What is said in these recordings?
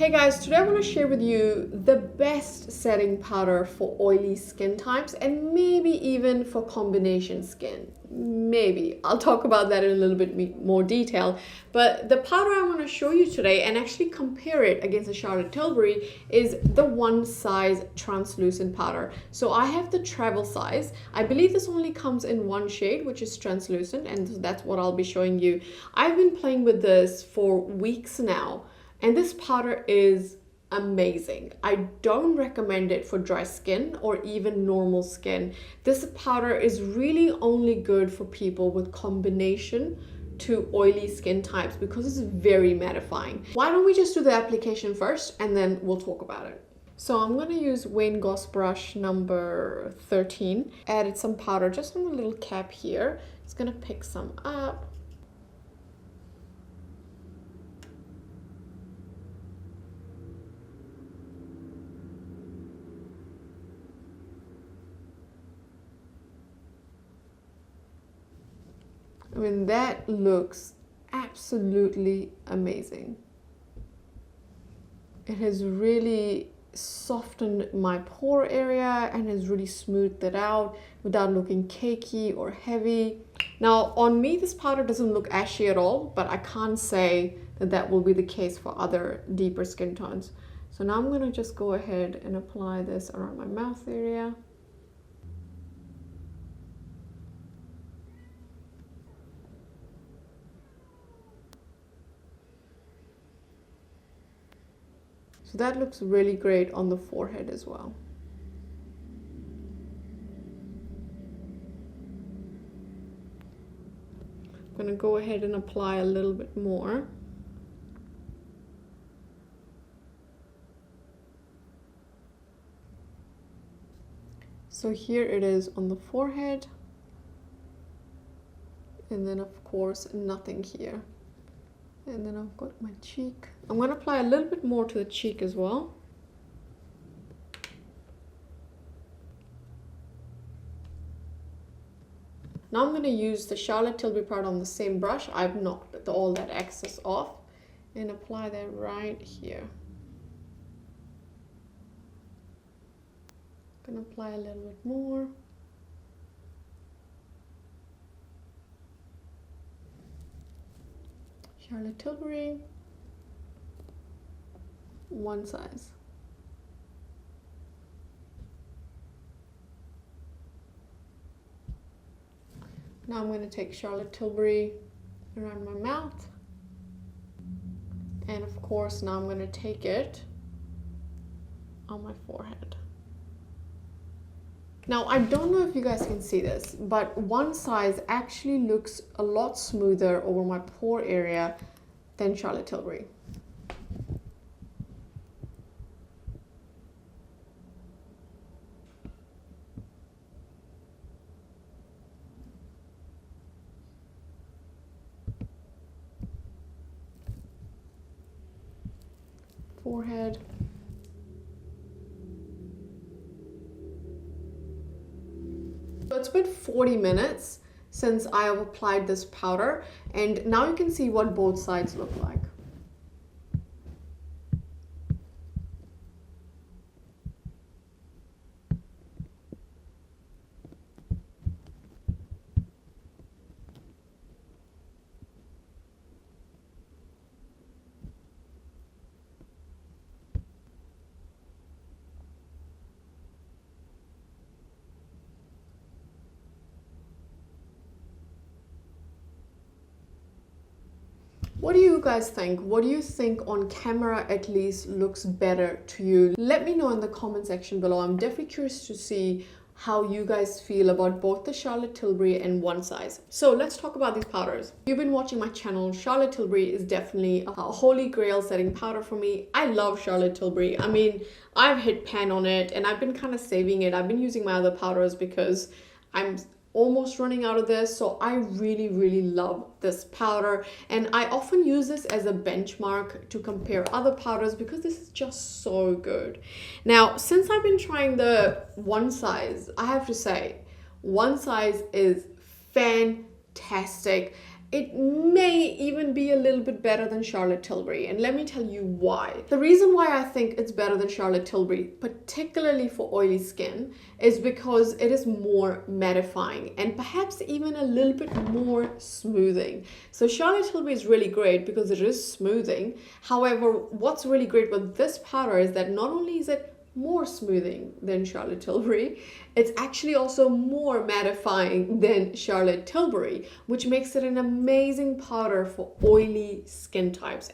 Hey guys, today I want to share with you the best setting powder for oily skin types and maybe even for combination skin. Maybe. I'll talk about that in a little bit more detail. But the powder I want to show you today and actually compare it against the Charlotte Tilbury is the one size translucent powder. So I have the travel size. I believe this only comes in one shade, which is translucent, and that's what I'll be showing you. I've been playing with this for weeks now. And this powder is amazing. I don't recommend it for dry skin or even normal skin. This powder is really only good for people with combination to oily skin types because it's very mattifying. Why don't we just do the application first and then we'll talk about it. So I'm going to use Wayne Goss brush number 13. Added some powder just on the little cap here. It's going to pick some up. I mean, that looks absolutely amazing. It has really softened my pore area and has really smoothed it out without looking cakey or heavy. Now, on me, this powder doesn't look ashy at all, but I can't say that that will be the case for other deeper skin tones. So now I'm going to just go ahead and apply this around my mouth area. So that looks really great on the forehead as well. I'm going to go ahead and apply a little bit more. So here it is on the forehead. And then of course nothing here. And then I've got my cheek. I'm going to apply a little bit more to the cheek as well. Now I'm going to use the Charlotte Tilbury powder on the same brush. I've knocked all that excess off and apply that right here. I'm going to apply a little bit more. Charlotte Tilbury, one size. Now I'm going to take Charlotte Tilbury around my mouth. And of course, now I'm going to take it on my forehead. Now, I don't know if you guys can see this, but one size actually looks a lot smoother over my pore area than Charlotte Tilbury. Forehead. So it's been 40 minutes since I have applied this powder, and now you can see what both sides look like. What do you guys think? What do you think on camera at least looks better to you? Let me know in the comment section below. I'm definitely curious to see how you guys feel about both the Charlotte Tilbury and one size. So let's talk about these powders. If you've been watching my channel, Charlotte Tilbury is definitely a holy grail setting powder for me. I love Charlotte Tilbury. I mean, I've hit pan on it and I've been kind of saving it. I've been using my other powders because I'm almost running out of this, so I really love this powder, and I often use this as a benchmark to compare other powders because this is just so good. Now, since I've been trying the one size, I have to say one size is fantastic. It may even be a little bit better than Charlotte Tilbury, and let me tell you why. The reason why I think it's better than Charlotte Tilbury, particularly for oily skin, is because it is more mattifying and perhaps even a little bit more smoothing. So Charlotte Tilbury is really great because it is smoothing. However, what's really great with this powder is that not only is it more smoothing than Charlotte Tilbury, it's actually also more mattifying than Charlotte Tilbury, which makes it an amazing powder for oily skin types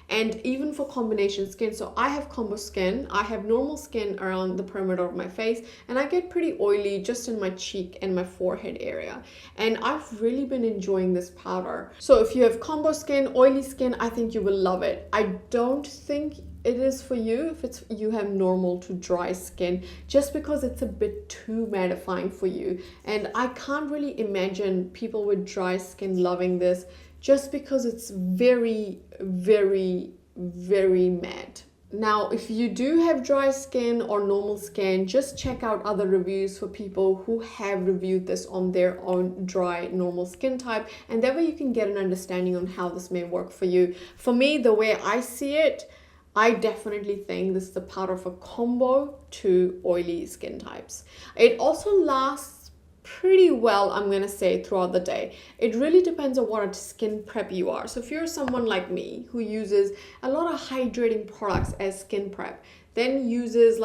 and even for combination skin. So I have combo skin, I have normal skin around the perimeter of my face, and I get pretty oily just in my cheek and my forehead area. And I've really been enjoying this powder. So if you have combo skin, oily skin, I think you will love it. I don't think it is for you if you have normal to dry skin, just because it's a bit too mattifying for you. And I can't really imagine people with dry skin loving this, just because it's very, very, very matte. Now, if you do have dry skin or normal skin, just check out other reviews for people who have reviewed this on their own dry, normal skin type, and that way you can get an understanding on how this may work for you. For me, the way I see it, I definitely think this is the powder for combo to oily skin types. It also lasts pretty well, I'm gonna say, throughout the day. It really depends on what skin prep you are. So if you're someone like me who uses a lot of hydrating products as skin prep, then uses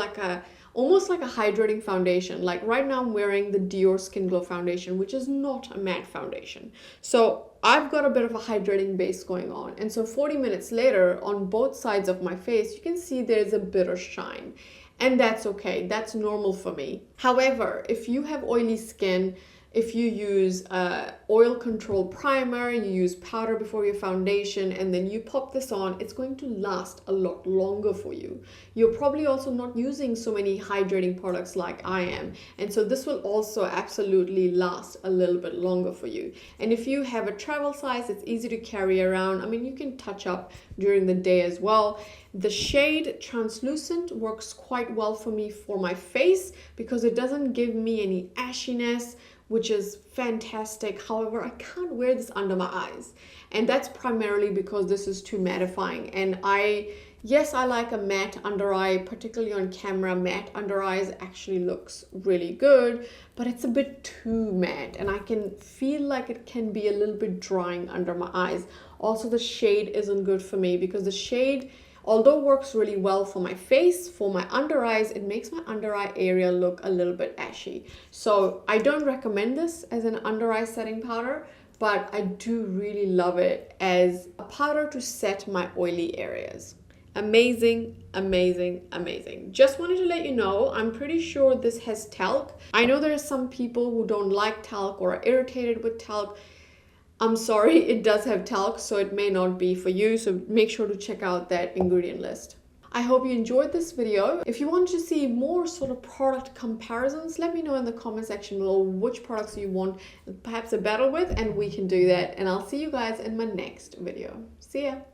almost like a hydrating foundation. Like right now I'm wearing the Dior Skin Glow foundation, which is not a matte foundation. So I've got a bit of a hydrating base going on. And so 40 minutes later, on both sides of my face, you can see there's a bit of shine. And that's okay, that's normal for me. However, if you have oily skin, if you use oil control primer, you use powder before your foundation, and then you pop this on, it's going to last a lot longer for you. You're probably also not using so many hydrating products like I am. And so this will also absolutely last a little bit longer for you. And if you have a travel size, it's easy to carry around. I mean, you can touch up during the day as well. The shade Translucent works quite well for me for my face because it doesn't give me any ashiness, which is fantastic. However, I can't wear this under my eyes. And that's primarily because this is too mattifying. And yes, I like a matte under eye, particularly on camera. Matte under eyes actually looks really good, but it's a bit too matte. And I can feel like it can be a little bit drying under my eyes. Also, the shade isn't good for me because the shade, although works really well for my face, for my under eyes, it makes my under eye area look a little bit ashy. So I don't recommend this as an under eye setting powder, but I do really love it as a powder to set my oily areas. Amazing, amazing, amazing. Just wanted to let you know, I'm pretty sure this has talc. I know there are some people who don't like talc or are irritated with talc. I'm sorry, it does have talc, so it may not be for you, so make sure to check out that ingredient list. I hope you enjoyed this video. If you want to see more sort of product comparisons, let me know in the comment section below which products you want perhaps a battle with, and we can do that. And I'll see you guys in my next video. See ya!